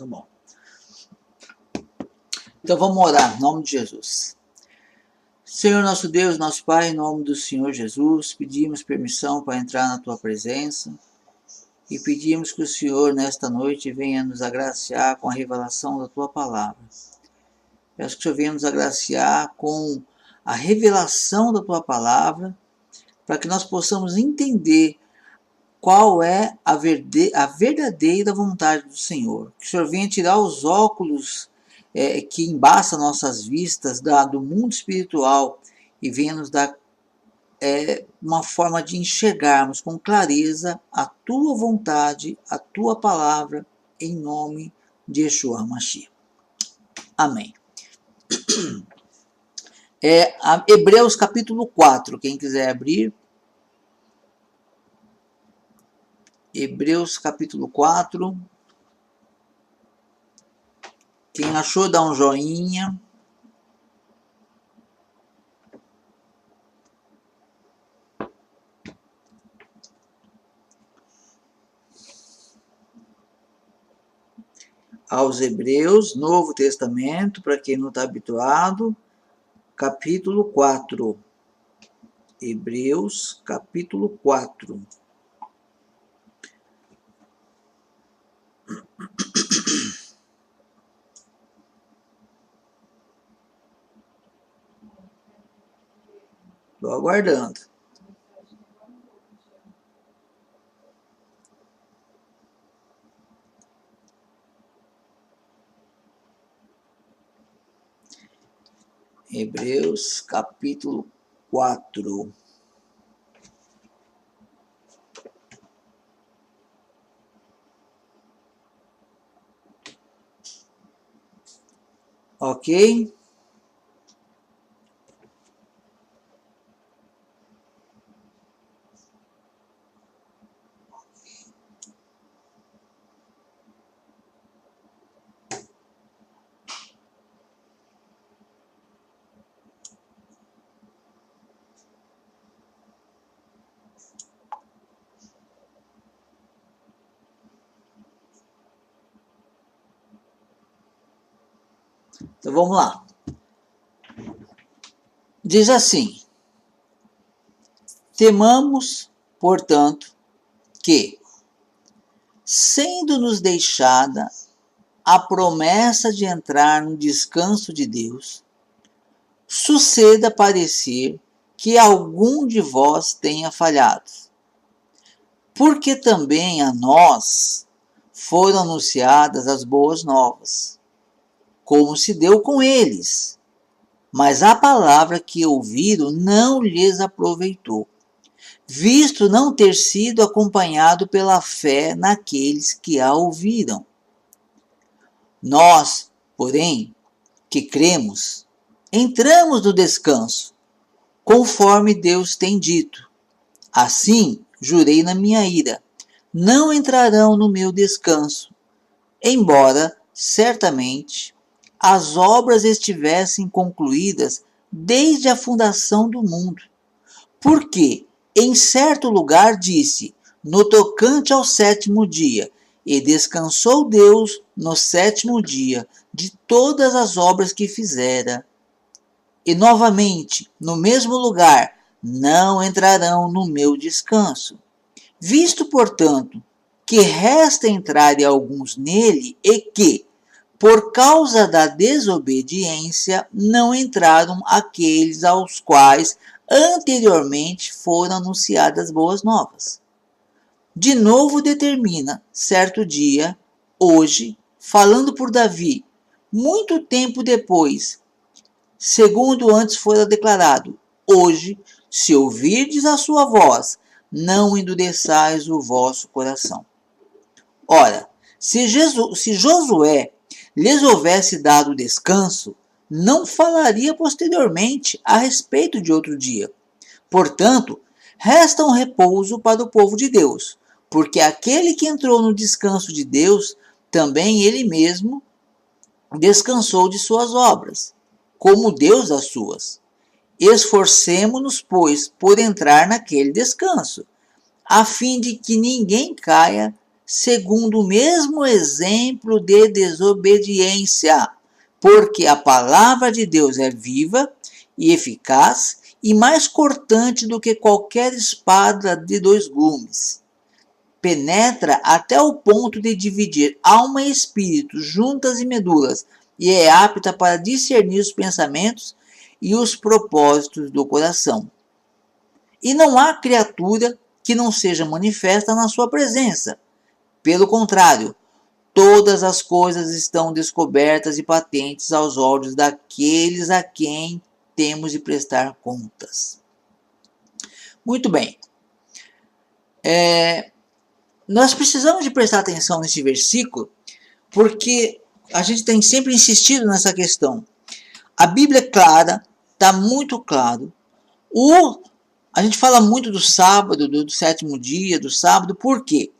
tá bom. Então vamos orar, em nome de Jesus. Senhor nosso Deus, nosso Pai, em nome do Senhor Jesus, pedimos permissão para entrar na Tua presença e pedimos que o Senhor, nesta noite, venha nos agraciar com a revelação da Tua palavra. Peço que o Senhor venha nos agraciar com a revelação da Tua palavra, para que nós possamos entender qual é a verdadeira vontade do Senhor. Que o Senhor venha tirar os óculos que embaçam nossas vistas do mundo espiritual e venha nos dar uma forma de enxergarmos com clareza a Tua vontade, a Tua palavra, em nome de Yeshua HaMashiach. Amém. Hebreus capítulo 4, quem quiser abrir. Hebreus capítulo 4. Quem achou, dá um joinha. Aos Hebreus, Novo Testamento, para quem não está habituado, capítulo 4. Hebreus, capítulo 4. Estou aguardando. Hebreus, capítulo 4. Ok? Então vamos lá. Diz assim: temamos, portanto, que, sendo-nos deixada a promessa de entrar no descanso de Deus, suceda parecer que algum de vós tenha falhado. Porque também a nós foram anunciadas as boas novas, como se deu com eles. Mas a palavra que ouviram não lhes aproveitou, visto não ter sido acompanhado pela fé naqueles que a ouviram. Nós, porém, que cremos, entramos no descanso, conforme Deus tem dito. Assim, jurei na minha ira, não entrarão no meu descanso, embora, certamente, as obras estivessem concluídas desde a fundação do mundo. Porque, em certo lugar disse, no tocante ao sétimo dia, e descansou Deus no sétimo dia de todas as obras que fizera. E novamente, no mesmo lugar, não entrarão no meu descanso. Visto, portanto, que resta entrarem alguns nele e que, por causa da desobediência, não entraram aqueles aos quais anteriormente foram anunciadas boas novas. De novo determina, certo dia, hoje, falando por Davi, muito tempo depois, segundo antes fora declarado, hoje, se ouvirdes a sua voz, não endureçais o vosso coração. Ora, se Josué lhes houvesse dado descanso, não falaria posteriormente a respeito de outro dia. Portanto, resta um repouso para o povo de Deus, porque aquele que entrou no descanso de Deus, também ele mesmo descansou de suas obras, como Deus das suas. Esforcemo-nos, pois, por entrar naquele descanso, a fim de que ninguém caia segundo o mesmo exemplo de desobediência, porque a palavra de Deus é viva e eficaz e mais cortante do que qualquer espada de 2 gumes. Penetra até o ponto de dividir alma e espírito, juntas e medulas, e é apta para discernir os pensamentos e os propósitos do coração. E não há criatura que não seja manifesta na sua presença. Pelo contrário, todas as coisas estão descobertas e patentes aos olhos daqueles a quem temos de prestar contas. Muito bem. Nós precisamos de prestar atenção nesse versículo, porque a gente tem sempre insistido nessa questão. A Bíblia é clara, está muito claro. A gente fala muito do sábado, do 7º dia, do sábado, por quê?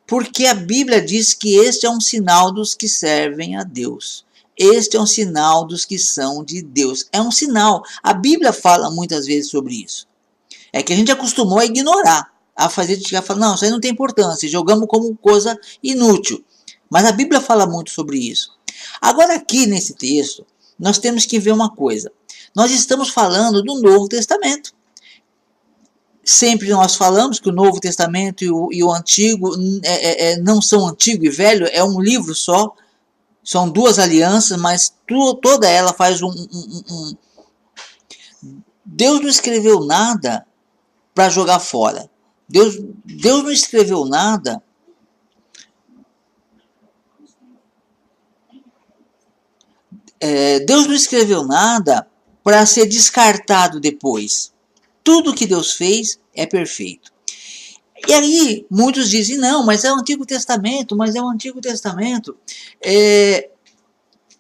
Porque a Bíblia diz que este é um sinal dos que servem a Deus. Este é um sinal dos que são de Deus. É um sinal. A Bíblia fala muitas vezes sobre isso. É que a gente acostumou a ignorar, a falar, não, isso aí não tem importância, jogamos como coisa inútil. Mas a Bíblia fala muito sobre isso. Agora aqui nesse texto, nós temos que ver uma coisa. Nós estamos falando do Novo Testamento. Sempre nós falamos que o Novo Testamento e o Antigo não são Antigo e Velho, é um livro só. São 2 alianças, mas toda ela faz Deus não escreveu nada para jogar fora. Deus não escreveu nada Deus não escreveu nada para ser descartado depois. Tudo que Deus fez é perfeito. E aí, muitos dizem, não, mas é o Antigo Testamento,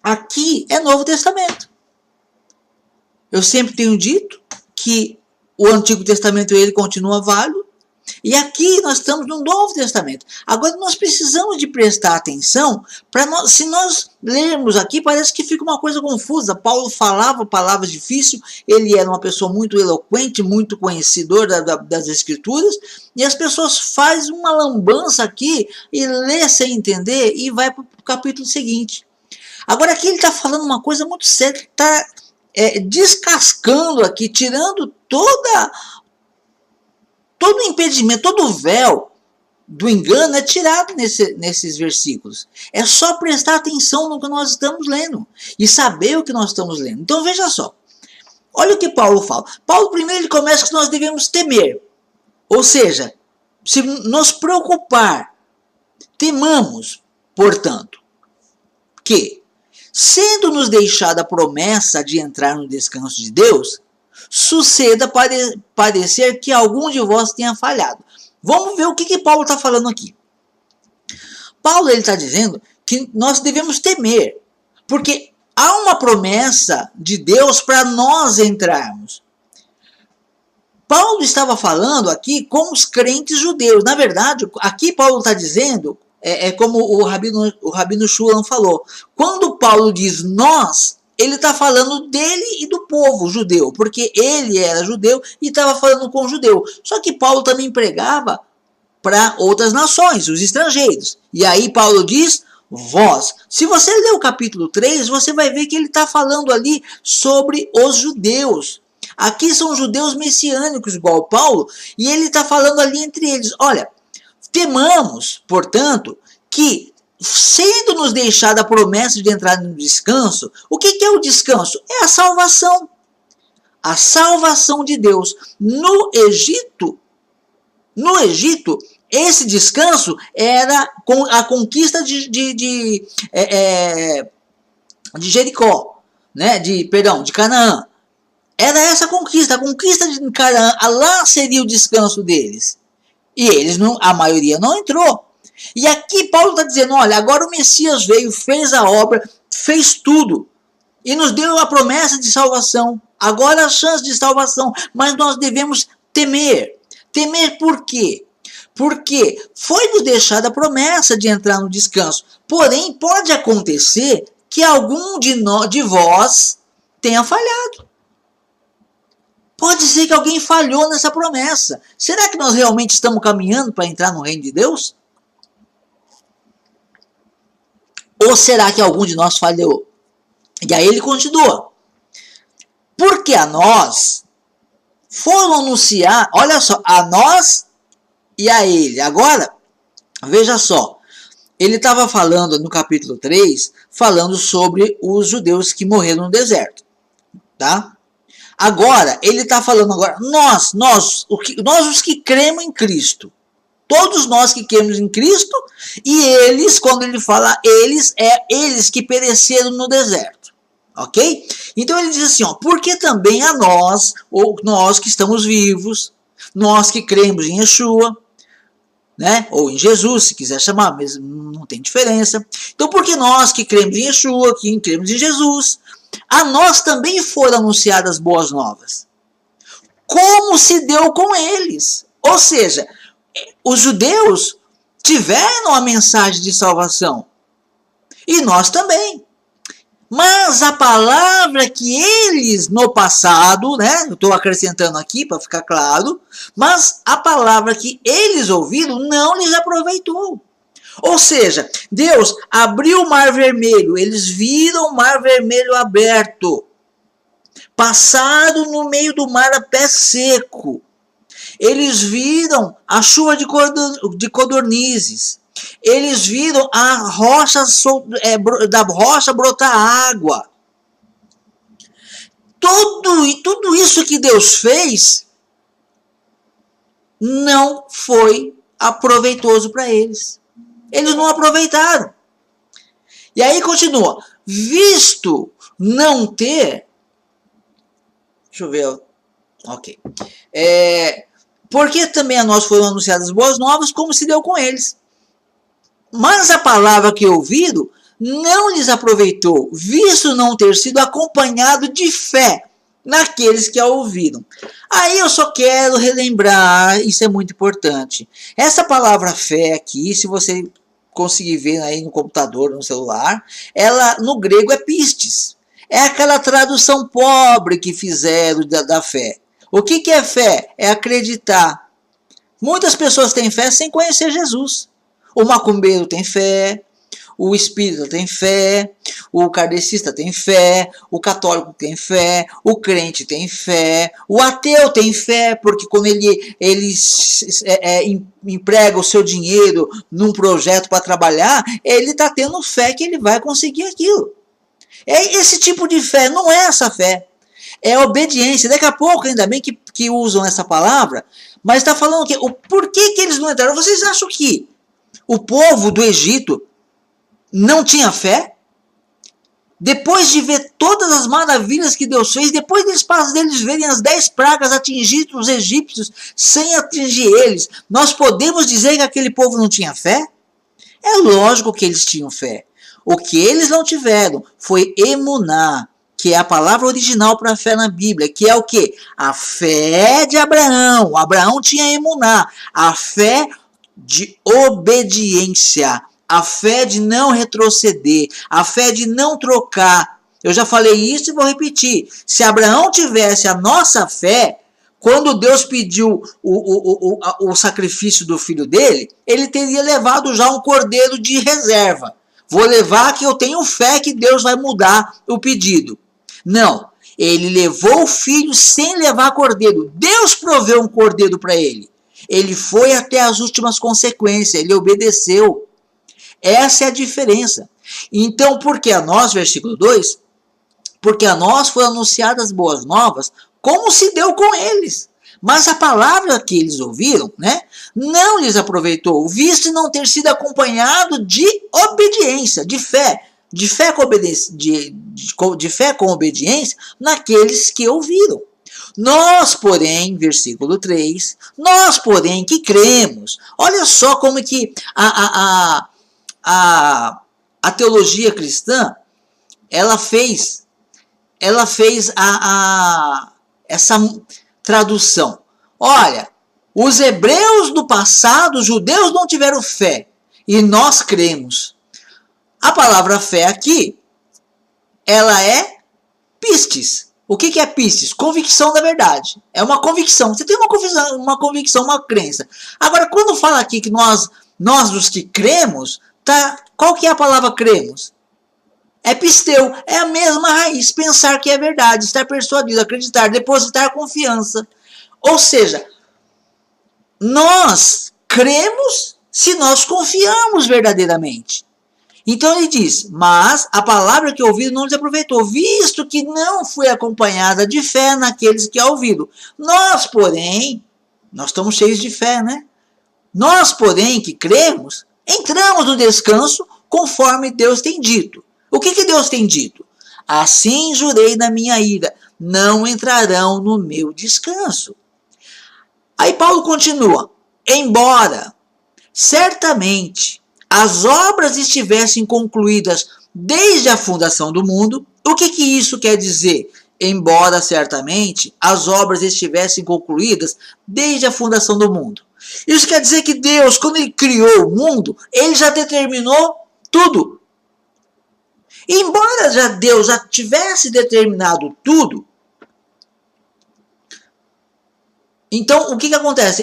Aqui é Novo Testamento. Eu sempre tenho dito que o Antigo Testamento ele continua válido, e aqui nós estamos no Novo Testamento. Agora nós precisamos de prestar atenção, se nós lermos aqui, parece que fica uma coisa confusa. Paulo falava palavras difíceis, ele era uma pessoa muito eloquente, muito conhecedor das Escrituras, e as pessoas fazem uma lambança aqui, e lê sem entender, e vai para o capítulo seguinte. Agora aqui ele está falando uma coisa muito séria, está descascando aqui, tirando todo o impedimento, todo o véu do engano é tirado nesses versículos. É só prestar atenção no que nós estamos lendo e saber o que nós estamos lendo. Então veja só, olha o que Paulo fala. Paulo primeiro ele começa que nós devemos temer, ou seja, se nos preocupar, temamos, portanto, que, sendo-nos deixada a promessa de entrar no descanso de Deus, suceda parecer que algum de vós tenha falhado. Vamos ver o que Paulo está falando aqui. Paulo está dizendo que nós devemos temer, porque há uma promessa de Deus para nós entrarmos. Paulo estava falando aqui com os crentes judeus. Na verdade, aqui Paulo está dizendo, como o Rabino Shulam falou, quando Paulo diz nós, ele está falando dele e do povo judeu, porque ele era judeu e estava falando com o judeu. Só que Paulo também pregava para outras nações, os estrangeiros. E aí Paulo diz, vós. Se você ler o capítulo 3, você vai ver que ele está falando ali sobre os judeus. Aqui são judeus messiânicos, igual Paulo, e ele está falando ali entre eles. Olha, temamos, portanto, que sendo nos deixada a promessa de entrar no descanso, o que é o descanso? É a salvação. A salvação de Deus. No Egito, esse descanso era a conquista de Jericó, né? de Canaã. Era essa a conquista de Canaã. Lá seria o descanso deles. E a maioria não entrou. E aqui Paulo está dizendo, olha, agora o Messias veio, fez a obra, fez tudo, e nos deu a promessa de salvação, agora a chance de salvação, mas nós devemos temer. Temer por quê? Porque foi-nos deixada a promessa de entrar no descanso, porém pode acontecer que algum de vós tenha falhado. Pode ser que alguém falhou nessa promessa. Será que nós realmente estamos caminhando para entrar no reino de Deus? Ou será que algum de nós falhou? E aí ele continua. Porque a nós foram anunciar, olha só, a nós e a ele. Agora, veja só, ele estava falando no capítulo 3, falando sobre os judeus que morreram no deserto, tá? Agora, ele está falando agora, nós os que cremos em Cristo. Todos nós que cremos em Cristo, e eles, quando ele fala eles, é eles que pereceram no deserto. Ok? Então ele diz assim, ó, porque também a nós, ou nós que estamos vivos, nós que cremos em Yeshua, né? Ou em Jesus, se quiser chamar, mas não tem diferença. Então, porque nós que cremos em Yeshua, que cremos em Jesus, a nós também foram anunciadas boas novas. Como se deu com eles. Ou seja, os judeus tiveram a mensagem de salvação. E nós também. Mas a palavra que eles no passado, né? Eu estou acrescentando aqui para ficar claro. Mas a palavra que eles ouviram não lhes aproveitou. Ou seja, Deus abriu o mar vermelho. Eles viram o mar vermelho aberto. Passaram no meio do mar a pé seco. Eles viram a chuva de codornizes. Eles viram a rocha, da rocha brotar água. Tudo isso que Deus fez não foi aproveitoso para eles. Eles não aproveitaram. E aí continua. Visto não ter... Deixa eu ver. Ok. Porque também a nós foram anunciadas boas novas, como se deu com eles. Mas a palavra que ouviram não lhes aproveitou, visto não ter sido acompanhado de fé naqueles que a ouviram. Aí eu só quero relembrar, isso é muito importante. Essa palavra fé aqui, se você conseguir ver aí no computador, no celular, ela no grego é pistes. É aquela tradução pobre que fizeram da fé. O que é fé? É acreditar. Muitas pessoas têm fé sem conhecer Jesus. O macumbeiro tem fé, o espírita tem fé, o kardecista tem fé, o católico tem fé, o crente tem fé, o ateu tem fé, porque quando ele emprega o seu dinheiro num projeto para trabalhar, ele está tendo fé que ele vai conseguir aquilo. Esse tipo de fé não é essa fé. É obediência. Daqui a pouco, ainda bem que usam essa palavra, mas está falando que por que eles não entraram? Vocês acham que o povo do Egito não tinha fé? Depois de ver todas as maravilhas que Deus fez, depois deles verem as 10 pragas atingir os egípcios sem atingir eles, nós podemos dizer que aquele povo não tinha fé? É lógico que eles tinham fé. O que eles não tiveram foi emuná, que é a palavra original para fé na Bíblia, que é o quê? A fé de Abraão. Abraão tinha emuná, a fé de obediência, a fé de não retroceder, a fé de não trocar. Eu já falei isso e vou repetir. Se Abraão tivesse a nossa fé, quando Deus pediu o sacrifício do filho dele, ele teria levado já um cordeiro de reserva. Vou levar que eu tenho fé que Deus vai mudar o pedido. Não, ele levou o filho sem levar cordeiro. Deus proveu um cordeiro para ele. Ele foi até as últimas consequências, ele obedeceu. Essa é a diferença. Então, porque a nós, versículo 2, porque a nós foram anunciadas boas novas, como se deu com eles. Mas a palavra que eles ouviram, né, não lhes aproveitou, visto não ter sido acompanhado de obediência, de fé com obediência naqueles que ouviram. Nós, porém, versículo 3, nós, porém, que cremos. Olha só como que a teologia cristã, ela fez essa tradução. Olha, os hebreus do passado, os judeus não tiveram fé, e nós cremos. A palavra fé aqui, ela é pistes. O que é pistes? Convicção da verdade. É uma convicção. Você tem uma convicção, uma crença. Agora, quando fala aqui que nós os que cremos, Tá? Qual que é a palavra cremos? É pisteu, é a mesma raiz, pensar que é verdade, estar persuadido, acreditar, depositar confiança. Ou seja, nós cremos se nós confiamos verdadeiramente. Então ele diz, mas a palavra que ouviram não lhes aproveitou, visto que não foi acompanhada de fé naqueles que a ouviram. Nós, porém, nós estamos cheios de fé, né? Nós, porém, que cremos, entramos no descanso conforme Deus tem dito. O que Deus tem dito? Assim jurei na minha ira, não entrarão no meu descanso. Aí Paulo continua, embora certamente as obras estivessem concluídas desde a fundação do mundo, o que isso quer dizer? Embora certamente as obras estivessem concluídas desde a fundação do mundo. Isso quer dizer que Deus, quando ele criou o mundo, ele já determinou tudo. Embora Deus já tivesse determinado tudo, então o que acontece?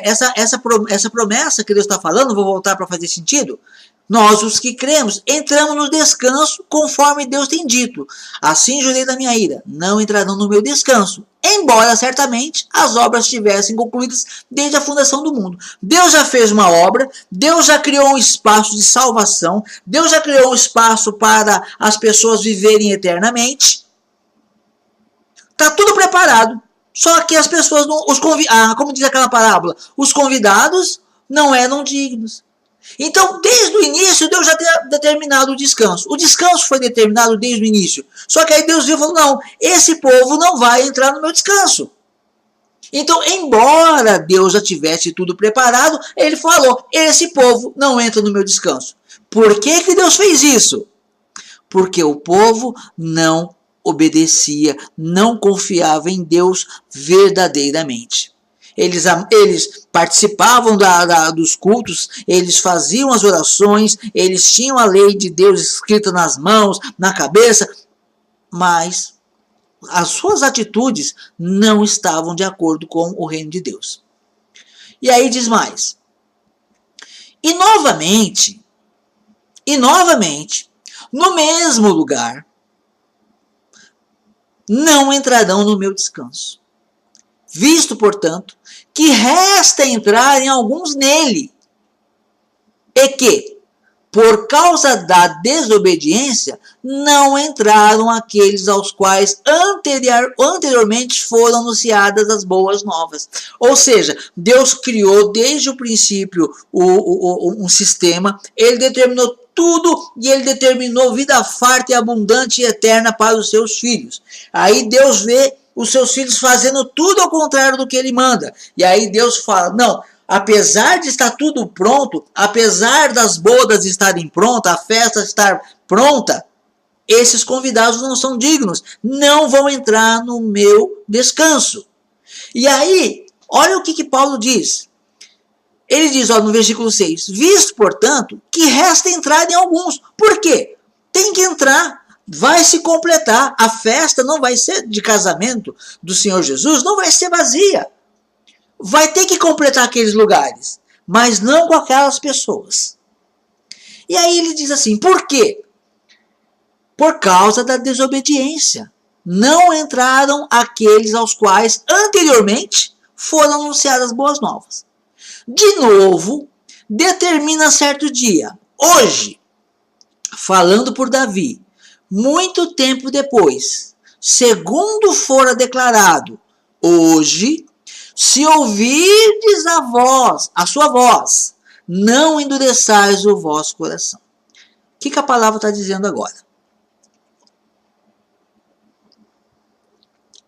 Essa promessa que Deus está falando, vou voltar para fazer sentido. Nós, os que cremos, entramos no descanso conforme Deus tem dito. Assim jurei da minha ira, não entrarão no meu descanso, embora certamente as obras estivessem concluídas desde a fundação do mundo. Deus já fez uma obra, Deus já criou um espaço de salvação, Deus já criou um espaço para as pessoas viverem eternamente. Está tudo preparado. Só que as pessoas, como diz aquela parábola, os convidados não eram dignos. Então, desde o início, Deus já tinha determinado o descanso. O descanso foi determinado desde o início. Só que aí Deus viu e falou, não, esse povo não vai entrar no meu descanso. Então, embora Deus já tivesse tudo preparado, ele falou, esse povo não entra no meu descanso. Por que Deus fez isso? Porque o povo não obedecia, não confiava em Deus verdadeiramente. Eles participavam dos cultos, eles faziam as orações, eles tinham a lei de Deus escrita nas mãos, na cabeça, mas as suas atitudes não estavam de acordo com o reino de Deus. E aí diz mais. E novamente, no mesmo lugar, não entrarão no meu descanso. Visto, portanto, que resta entrar em alguns nele, e que, por causa da desobediência, não entraram aqueles aos quais anteriormente foram anunciadas as boas novas. Ou seja, Deus criou desde o princípio um sistema, ele determinou tudo e ele determinou vida farta e abundante e eterna para os seus filhos. Aí Deus vê os seus filhos fazendo tudo ao contrário do que ele manda. E aí Deus fala, não, apesar de estar tudo pronto, apesar das bodas estarem prontas, a festa estar pronta, esses convidados não são dignos, não vão entrar no meu descanso. E aí, olha o que Paulo diz. Ele diz no versículo 6, visto, portanto, que resta entrar em alguns. Por quê? Tem que entrar. Vai se completar. A festa não vai ser de casamento do Senhor Jesus, não vai ser vazia. Vai ter que completar aqueles lugares, mas não com aquelas pessoas. E aí ele diz assim, por quê? Por causa da desobediência. Não entraram aqueles aos quais anteriormente foram anunciadas boas novas. De novo, determina certo dia, hoje, falando por Davi, muito tempo depois, segundo fora declarado, hoje, se ouvirdes a sua voz, não endureçais o vosso coração. O que a palavra está dizendo agora?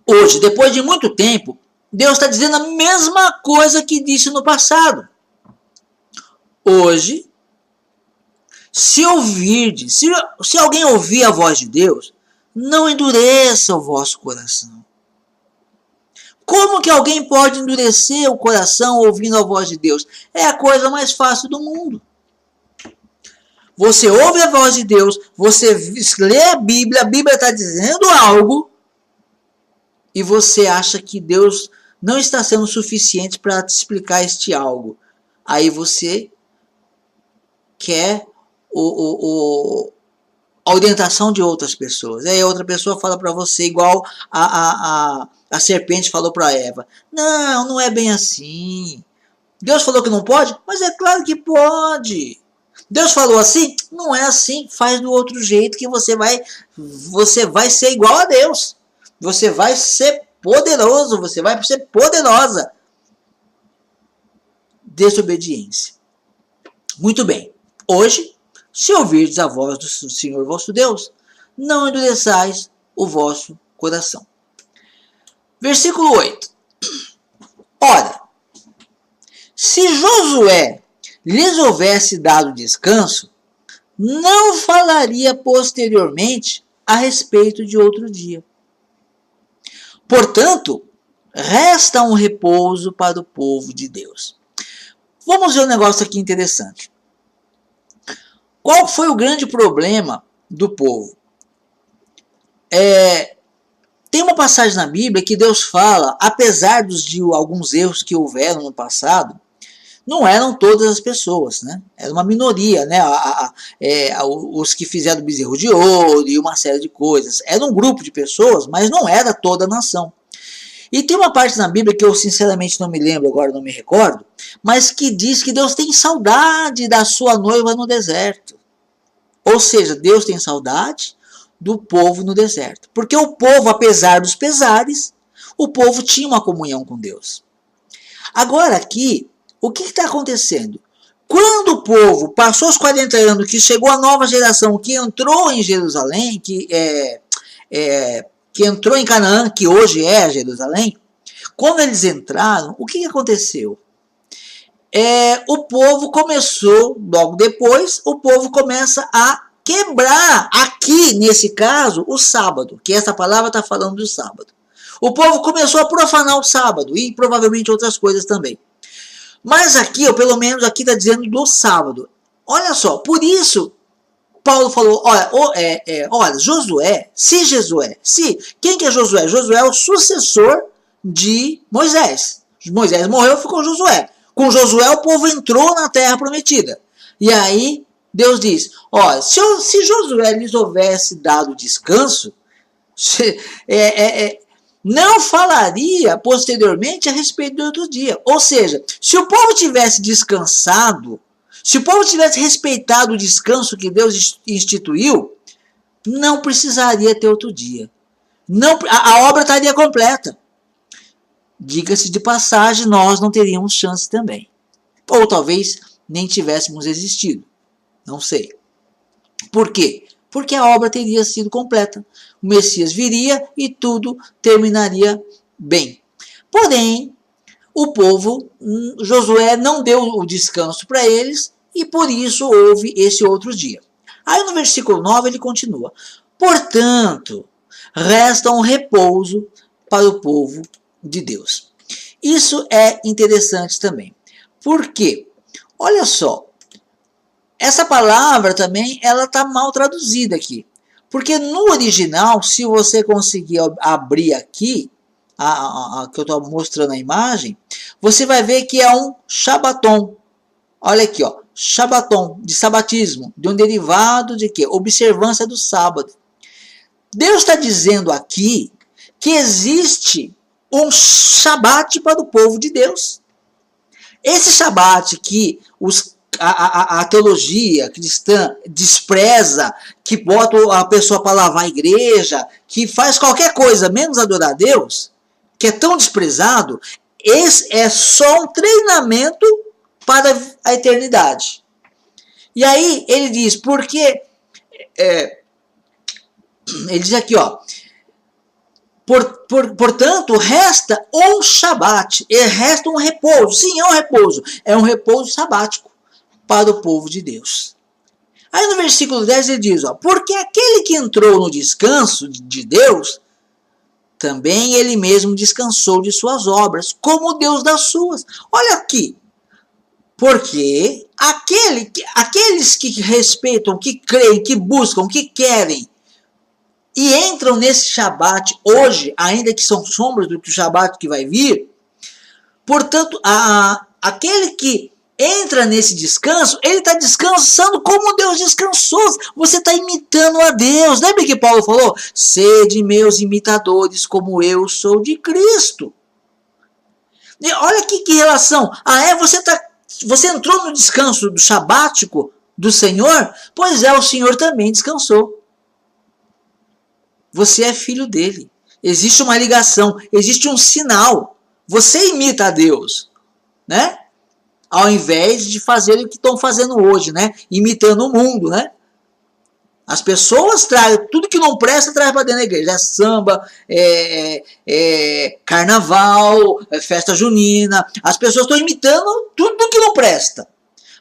Hoje, depois de muito tempo, Deus está dizendo a mesma coisa que disse no passado. Hoje, se alguém ouvir a voz de Deus, não endureça o vosso coração. Como que alguém pode endurecer o coração ouvindo a voz de Deus? É a coisa mais fácil do mundo. Você ouve a voz de Deus, você lê a Bíblia está dizendo algo, e você acha que Deus não está sendo suficiente para te explicar este algo. Aí você quer a orientação de outras pessoas. Aí outra pessoa fala para você igual a serpente falou para Eva. Não, não é bem assim. Deus falou que não pode? Mas é claro que pode. Deus falou assim? Não é assim. Faz do outro jeito que você vai ser igual a Deus. Você vai ser poderoso, você vai ser poderosa. Desobediência. Muito bem. Hoje, se ouvirdes a voz do Senhor vosso Deus, não endureçais o vosso coração. Versículo 8. Ora, se Josué lhes houvesse dado descanso, não falaria posteriormente a respeito de outro dia. Portanto, resta um repouso para o povo de Deus. Vamos ver um negócio aqui interessante. Qual foi o grande problema do povo? Tem uma passagem na Bíblia que Deus fala, apesar de alguns erros que houveram no passado, não eram todas as pessoas, né? Era uma minoria, né? Os que fizeram bezerro de ouro e uma série de coisas. Era um grupo de pessoas, mas não era toda a nação. E tem uma parte na Bíblia que eu sinceramente não me lembro, agora não me recordo, mas que diz que Deus tem saudade da sua noiva no deserto. Ou seja, Deus tem saudade do povo no deserto. Porque o povo, apesar dos pesares, o povo tinha uma comunhão com Deus. Agora aqui, o que está acontecendo? Quando o povo passou os 40 anos, que chegou a nova geração, que entrou em Jerusalém, que entrou em Canaã, que hoje é Jerusalém, quando eles entraram, o que aconteceu? O povo começou, logo depois, o povo começa a quebrar, aqui nesse caso, o sábado, que essa palavra está falando do sábado. O povo começou a profanar o sábado, e provavelmente outras coisas também. Mas aqui, ou pelo menos aqui está dizendo do sábado. Olha só, por isso, Paulo falou, olha, Josué, quem que é Josué? Josué é o sucessor de Moisés. Moisés morreu, ficou Josué. Com Josué o povo entrou na terra prometida. E aí Deus diz, olha, se Josué lhes houvesse dado descanso, não falaria posteriormente a respeito do outro dia. Ou seja, se o povo tivesse descansado, se o povo tivesse respeitado o descanso que Deus instituiu, não precisaria ter outro dia. Não, a obra estaria completa. Diga-se de passagem, nós não teríamos chance também. Ou talvez nem tivéssemos existido. Não sei. Por quê? Porque a obra teria sido completa. O Messias viria e tudo terminaria bem. Porém, o povo, Josué não deu o descanso para eles e por isso houve esse outro dia. Aí no versículo 9 ele continua. Portanto, resta um repouso para o povo de Deus. Isso é interessante também. Por quê? Olha só, essa palavra também ela está mal traduzida aqui. Porque no original, se você conseguir abrir aqui, que eu estou mostrando a imagem, você vai ver que é um Shabaton. Olha aqui, ó, Shabaton, de sabatismo, de um derivado de quê? Observância do sábado. Deus está dizendo aqui que existe um Shabat para o povo de Deus. Esse Shabat que a teologia cristã despreza, que bota a pessoa para lavar a igreja, que faz qualquer coisa menos adorar a Deus, que é tão desprezado, esse é só um treinamento para a eternidade. E aí ele diz, porque ele diz aqui, ó, portanto, resta um Shabat, resta um repouso. Sim, é um repouso. É um repouso sabático para o povo de Deus. Aí no versículo 10 ele diz, ó, porque aquele que entrou no descanso de Deus, também ele mesmo descansou de suas obras, como Deus das suas. Olha aqui. Porque aqueles que respeitam, que creem, que buscam, que querem, e entram nesse Shabat hoje, ainda que são sombras do Shabat que vai vir, portanto, aquele que entra nesse descanso, ele está descansando como Deus descansou. Você está imitando a Deus. Lembra que Paulo falou? Sede meus imitadores, como eu sou de Cristo. E olha aqui que relação. Você entrou no descanso do sabático do Senhor? Pois é, o Senhor também descansou. Você é filho dele. Existe uma ligação, existe um sinal. Você imita a Deus, né? Ao invés de fazer o que estão fazendo hoje, né? Imitando o mundo, né? As pessoas trazem, tudo que não presta, traz para dentro da igreja. É samba, carnaval, festa junina. As pessoas estão imitando tudo que não presta.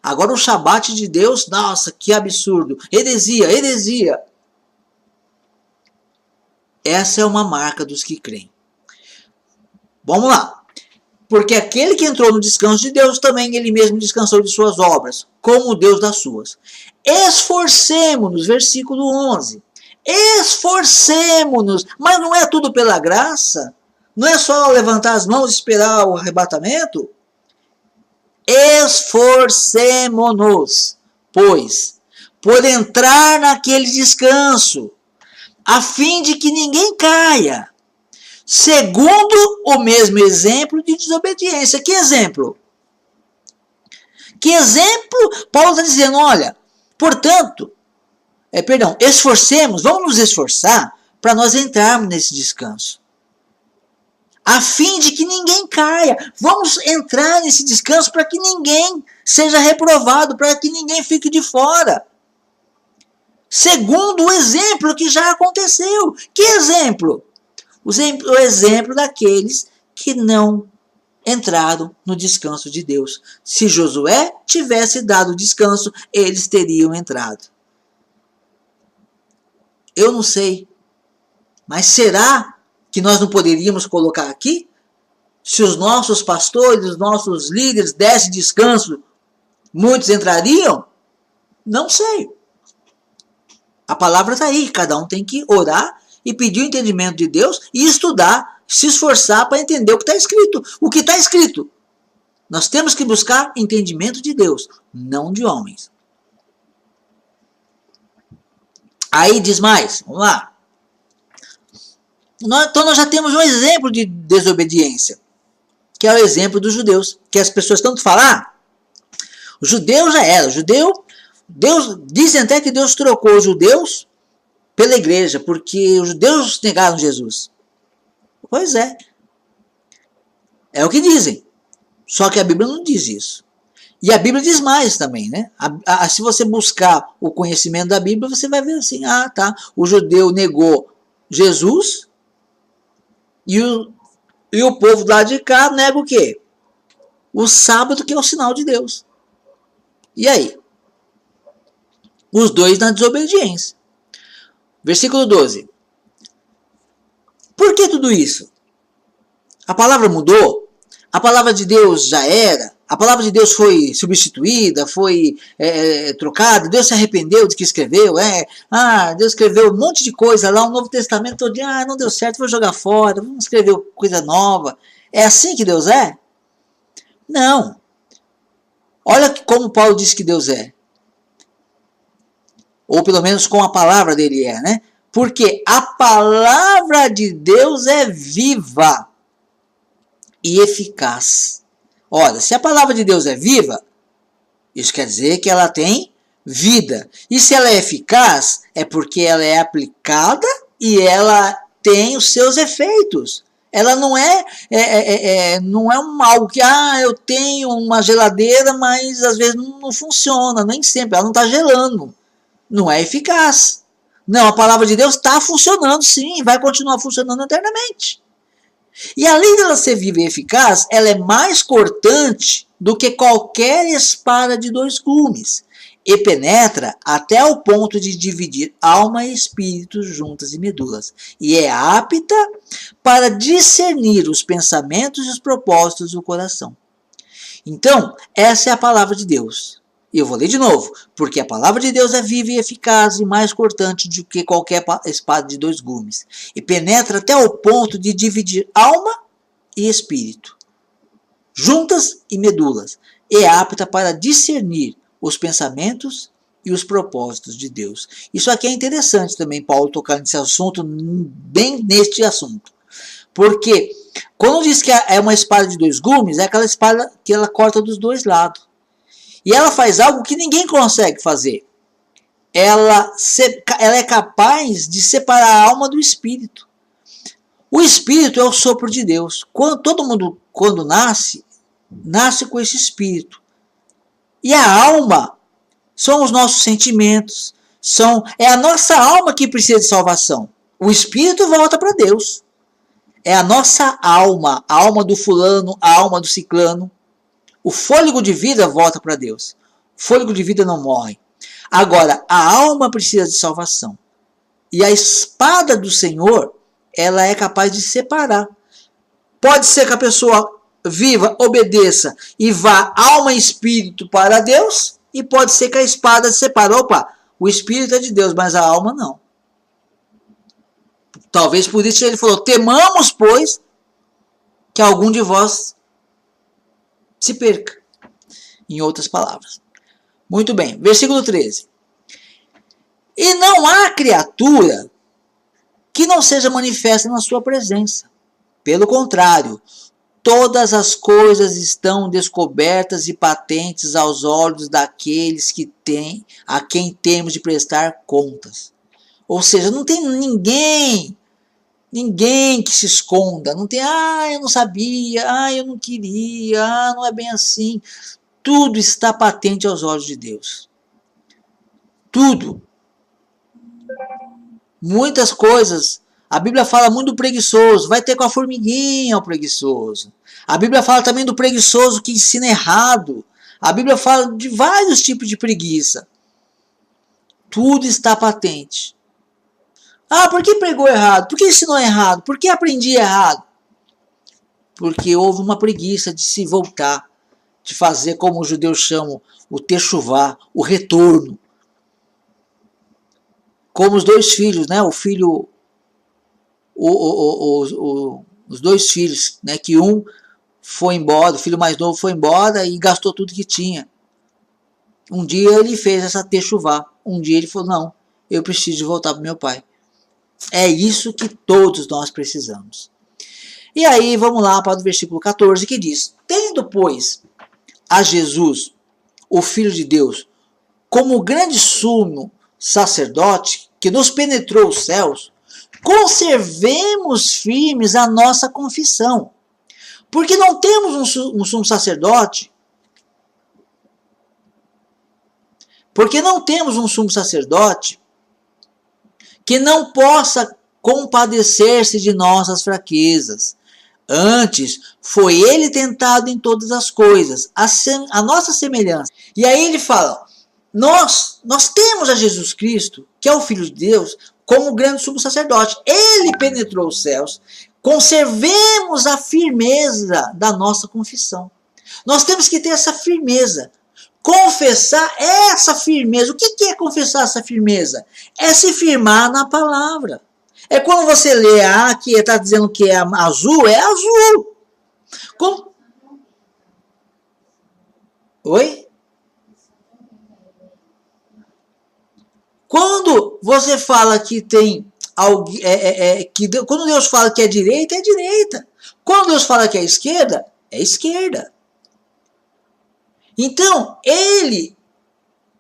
Agora o Shabat de Deus, nossa, que absurdo. Heresia, heresia. Essa é uma marca dos que creem. Vamos lá. Porque aquele que entrou no descanso de Deus, também ele mesmo descansou de suas obras, como o Deus das suas. Esforcemo-nos, versículo 11. Esforcemo-nos, mas não é tudo pela graça? Não é só levantar as mãos e esperar o arrebatamento? Esforcemo-nos, pois, por entrar naquele descanso, a fim de que ninguém caia, segundo o mesmo exemplo de desobediência. Que exemplo? Que exemplo? Paulo está dizendo, olha, portanto, esforcemos, vamos nos esforçar para nós entrarmos nesse descanso. A fim de que ninguém caia. Vamos entrar nesse descanso para que ninguém seja reprovado, para que ninguém fique de fora. Segundo o exemplo que já aconteceu. Que exemplo? O exemplo daqueles que não entraram no descanso de Deus. Se Josué tivesse dado descanso, eles teriam entrado. Eu não sei, mas será que nós não poderíamos colocar aqui? Se os nossos pastores, os nossos líderes dessem descanso, muitos entrariam? Não sei. A palavra está aí, cada um tem que orar e pedir o entendimento de Deus e estudar, se esforçar para entender o que está escrito. O que está escrito. Nós temos que buscar entendimento de Deus, não de homens. Aí diz mais, vamos lá. Então nós já temos um exemplo de desobediência, que é o exemplo dos judeus, que as pessoas tanto falam, o judeu já era, Deus, dizem até que Deus trocou os judeus pela igreja, porque os judeus negaram Jesus. Pois é. É o que dizem. Só que a Bíblia não diz isso. E a Bíblia diz mais também, né? Se você buscar o conhecimento da Bíblia, você vai ver assim, o judeu negou Jesus e o povo lá de cá nega o quê? O sábado, que é o sinal de Deus. E aí? Os dois na desobediência. Versículo 12. Por que tudo isso? A palavra mudou? A palavra de Deus já era? A palavra de Deus foi substituída? Foi trocada? Deus se arrependeu de que escreveu? Deus escreveu um monte de coisa lá, o Novo Testamento todo, não deu certo, vou jogar fora, vamos escrever coisa nova. É assim que Deus é? Não. Olha como Paulo diz que Deus é. Ou pelo menos com a palavra dele é, né? Porque a palavra de Deus é viva e eficaz. Olha, se a palavra de Deus é viva, isso quer dizer que ela tem vida. E se ela é eficaz, é porque ela é aplicada e ela tem os seus efeitos. Ela não não é algo que, eu tenho uma geladeira, mas às vezes não funciona, nem sempre, ela não está gelando. Não é eficaz. Não, a palavra de Deus está funcionando sim, vai continuar funcionando eternamente. E além dela ser viva e eficaz, ela é mais cortante do que qualquer espada de 2 gumes e penetra até o ponto de dividir alma e espírito, juntas e medulas, e é apta para discernir os pensamentos e os propósitos do coração. Então, essa é a palavra de Deus. E eu vou ler de novo, porque a palavra de Deus é viva e eficaz e mais cortante do que qualquer espada de 2 gumes, e penetra até o ponto de dividir alma e espírito, juntas e medulas, e apta para discernir os pensamentos e os propósitos de Deus. Isso aqui é interessante também, Paulo tocar nesse assunto, bem neste assunto. Porque quando diz que é uma espada de dois gumes, é aquela espada que ela corta dos dois lados. E ela faz algo que ninguém consegue fazer. Ela é capaz de separar a alma do espírito. O espírito é o sopro de Deus. Todo mundo, quando nasce com esse espírito. E a alma são os nossos sentimentos. É a nossa alma que precisa de salvação. O espírito volta para Deus. É a nossa alma, a alma do fulano, a alma do ciclano. O fôlego de vida volta para Deus. O fôlego de vida não morre. Agora, a alma precisa de salvação. E a espada do Senhor, ela é capaz de separar. Pode ser que a pessoa viva, obedeça e vá alma e espírito para Deus, e pode ser que a espada separe. Opa, o espírito é de Deus, mas a alma não. Talvez por isso ele falou, temamos, pois, que algum de vós se perca. Em outras palavras. Muito bem, versículo 13. E não há criatura que não seja manifesta na sua presença. Pelo contrário, todas as coisas estão descobertas e patentes aos olhos daqueles a quem temos de prestar contas. Ou seja, não tem ninguém que se esconda. Não tem, eu não sabia, eu não queria, não é bem assim. Tudo está patente aos olhos de Deus. Tudo. Muitas coisas. A Bíblia fala muito do preguiçoso. Vai ter com a formiguinha o preguiçoso. A Bíblia fala também do preguiçoso que ensina errado. A Bíblia fala de vários tipos de preguiça. Tudo está patente. Por que pregou errado? Por que ensinou errado? Por que aprendi errado? Porque houve uma preguiça de se voltar. De fazer como os judeus chamam o techuvá, o retorno. Como os dois filhos, né? Os dois filhos, né? Que um foi embora, o filho mais novo foi embora e gastou tudo que tinha. Um dia ele fez essa techuvá. Um dia ele falou, não, eu preciso de voltar para o meu pai. É isso que todos nós precisamos. E aí vamos lá para o versículo 14 que diz, tendo, pois, a Jesus, o Filho de Deus, como o grande sumo sacerdote que nos penetrou os céus, conservemos firmes a nossa confissão. Porque não temos um sumo sacerdote. Porque não temos um sumo sacerdote que não possa compadecer-se de nossas fraquezas. Antes, foi ele tentado em todas as coisas, a nossa semelhança. E aí ele fala, nós temos a Jesus Cristo, que é o Filho de Deus, como o grande sumo sacerdote. Ele penetrou os céus. Conservemos a firmeza da nossa confissão. Nós temos que ter essa firmeza. Confessar essa firmeza. O que é confessar essa firmeza? É se firmar na palavra. É quando você lê que está dizendo que é azul, é azul. Como? Oi? Quando você fala que tem quando Deus fala que é direita, é direita. Quando Deus fala que é esquerda, é esquerda. Então,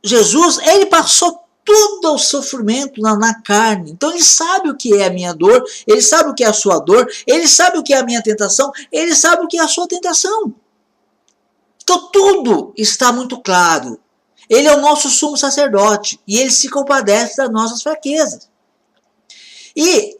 Jesus, ele passou todo o sofrimento na carne. Então ele sabe o que é a minha dor, ele sabe o que é a sua dor, ele sabe o que é a minha tentação, ele sabe o que é a sua tentação. Então tudo está muito claro. Ele é o nosso sumo sacerdote e ele se compadece das nossas fraquezas. E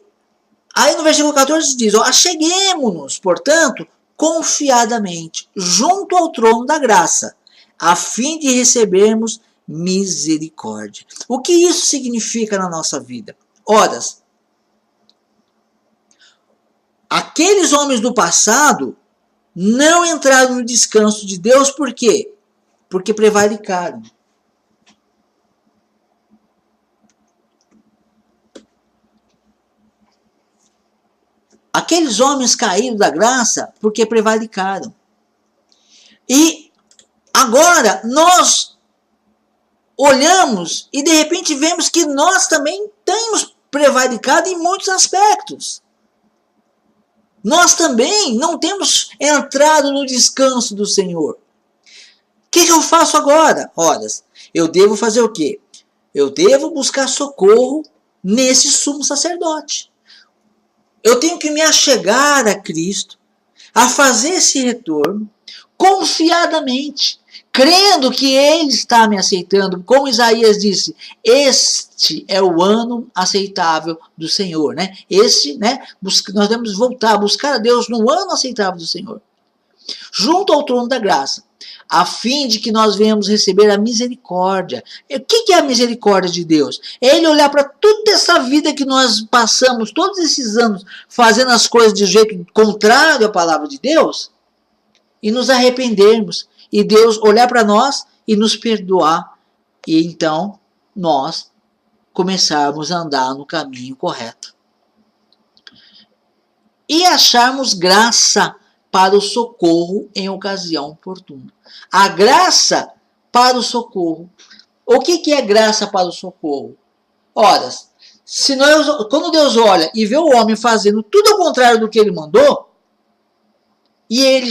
aí no versículo 14 diz, acheguemo-nos, portanto, confiadamente, junto ao trono da graça, a fim de recebermos misericórdia. O que isso significa na nossa vida? Ora, aqueles homens do passado não entraram no descanso de Deus, por quê? Porque prevaricaram. Aqueles homens caíram da graça porque prevaricaram. E Agora, nós olhamos e de repente vemos que nós também temos prevaricado em muitos aspectos. Nós também não temos entrado no descanso do Senhor. O que eu faço agora? Ora, eu devo fazer o quê? Eu devo buscar socorro nesse sumo sacerdote. Eu tenho que me achegar a Cristo, a fazer esse retorno, confiadamente, crendo que Ele está me aceitando, como Isaías disse, este é o ano aceitável do Senhor, né? Nós devemos voltar a buscar a Deus no ano aceitável do Senhor, junto ao trono da graça, a fim de que nós venhamos receber a misericórdia. O que é a misericórdia de Deus? É Ele olhar para toda essa vida que nós passamos, todos esses anos, fazendo as coisas de jeito contrário à palavra de Deus, e nos arrependermos, e Deus olhar para nós e nos perdoar, e então nós começarmos a andar no caminho correto. E acharmos graça para o socorro em ocasião oportuna. A graça para o socorro. O que é graça para o socorro? Ora, quando Deus olha e vê o homem fazendo tudo ao contrário do que ele mandou, e ele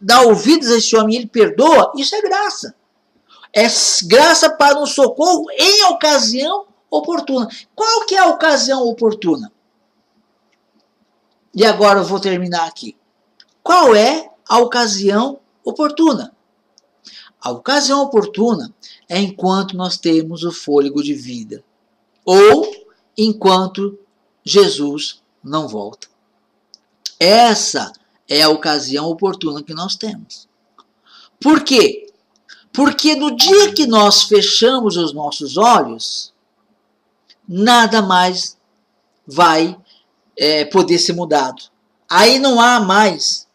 dá ouvidos a esse homem e ele perdoa, isso é graça. É graça para um socorro em ocasião oportuna. Qual que é a ocasião oportuna? E agora eu vou terminar aqui. Qual é a ocasião oportuna? A ocasião oportuna é enquanto nós temos o fôlego de vida, ou enquanto Jesus não volta. Essa é a ocasião oportuna que nós temos. Por quê? Porque no dia que nós fechamos os nossos olhos, nada mais vai poder ser mudado. Aí não há mais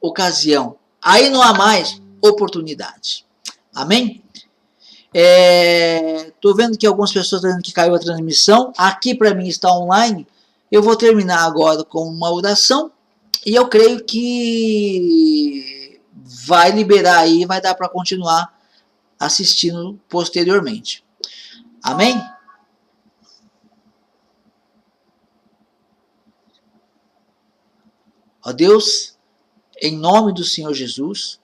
ocasião. Aí não há mais oportunidade. Amém? Estou vendo que algumas pessoas estão dizendo que caiu a transmissão. Aqui para mim está online. Eu vou terminar agora com uma oração. E eu creio que vai liberar aí, vai dar para continuar assistindo posteriormente. Amém? Ó Deus, em nome do Senhor Jesus,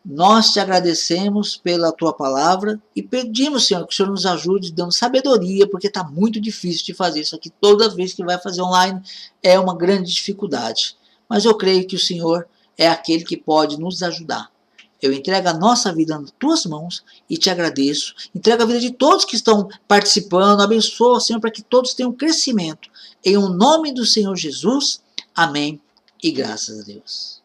nós te agradecemos pela tua palavra e pedimos, Senhor, que o Senhor nos ajude dando sabedoria, porque está muito difícil de fazer isso aqui. Toda vez que vai fazer online é uma grande dificuldade. Mas eu creio que o Senhor é aquele que pode nos ajudar. Eu entrego a nossa vida nas tuas mãos e te agradeço. Entrego a vida de todos que estão participando. Abençoa, Senhor, para que todos tenham crescimento. Em o nome do Senhor Jesus. Amém. E graças a Deus.